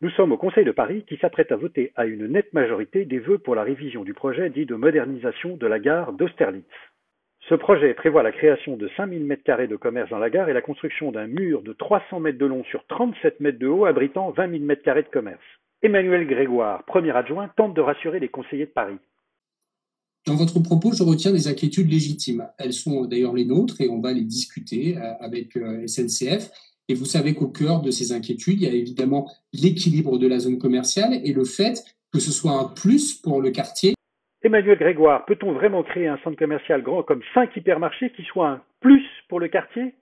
Nous sommes au Conseil de Paris qui s'apprête à voter à une nette majorité des vœux pour la révision du projet dit de modernisation de la gare d'Austerlitz. Ce projet prévoit la création de 5000 mètres carrés de commerce dans la gare et la construction d'un mur de 300 mètres de long sur 37 mètres de haut abritant 20 000 mètres carrés de commerce. Emmanuel Grégoire, premier adjoint, tente de rassurer les conseillers de Paris. Dans votre propos, je retiens des inquiétudes légitimes. Elles sont d'ailleurs les nôtres et on va les discuter avec SNCF. Et vous savez qu'au cœur de ces inquiétudes, il y a évidemment l'équilibre de la zone commerciale et le fait que ce soit un plus pour le quartier. Emmanuel Grégoire, peut-on vraiment créer un centre commercial grand comme 5 hypermarchés qui soit un plus pour le quartier?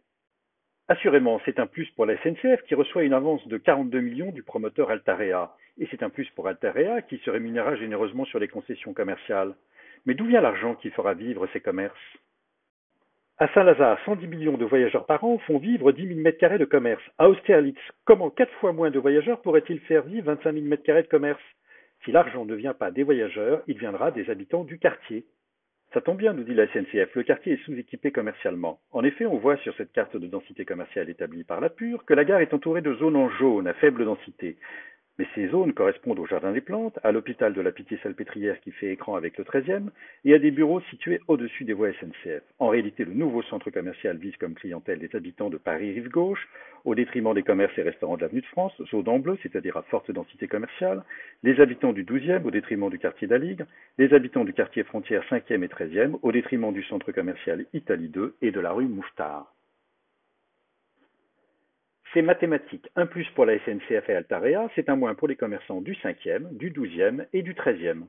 Assurément, c'est un plus pour la SNCF qui reçoit une avance de 42 millions du promoteur Altarea. Et c'est un plus pour Altarea qui se rémunérera généreusement sur les concessions commerciales. Mais d'où vient l'argent qui fera vivre ces commerces? À Saint-Lazare, 110 millions de voyageurs par an font vivre 10 000 mètres carrés de commerce. À Austerlitz, comment 4 fois moins de voyageurs pourraient-ils faire vivre 25 000 mètres carrés de commerce? Si l'argent ne vient pas des voyageurs, il viendra des habitants du quartier. Ça tombe bien, nous dit la SNCF, le quartier est sous-équipé commercialement. En effet, on voit sur cette carte de densité commerciale établie par la PUR que la gare est entourée de zones en jaune à faible densité. Mais ces zones correspondent au Jardin des Plantes, à l'hôpital de la Pitié-Salpêtrière qui fait écran avec le 13e, et à des bureaux situés au-dessus des voies SNCF. En réalité, le nouveau centre commercial vise comme clientèle les habitants de Paris-Rive-Gauche, au détriment des commerces et restaurants de l'avenue de France, zone en bleu, c'est-à-dire à forte densité commerciale, les habitants du 12e au détriment du quartier d'Aligre, les habitants du quartier frontière 5e et 13e au détriment du centre commercial Italie 2 et de la rue Mouffetard. C'est mathématique. Un plus pour la SNCF et Altarea, c'est un moins pour les commerçants du 5e, du 12e et du 13e.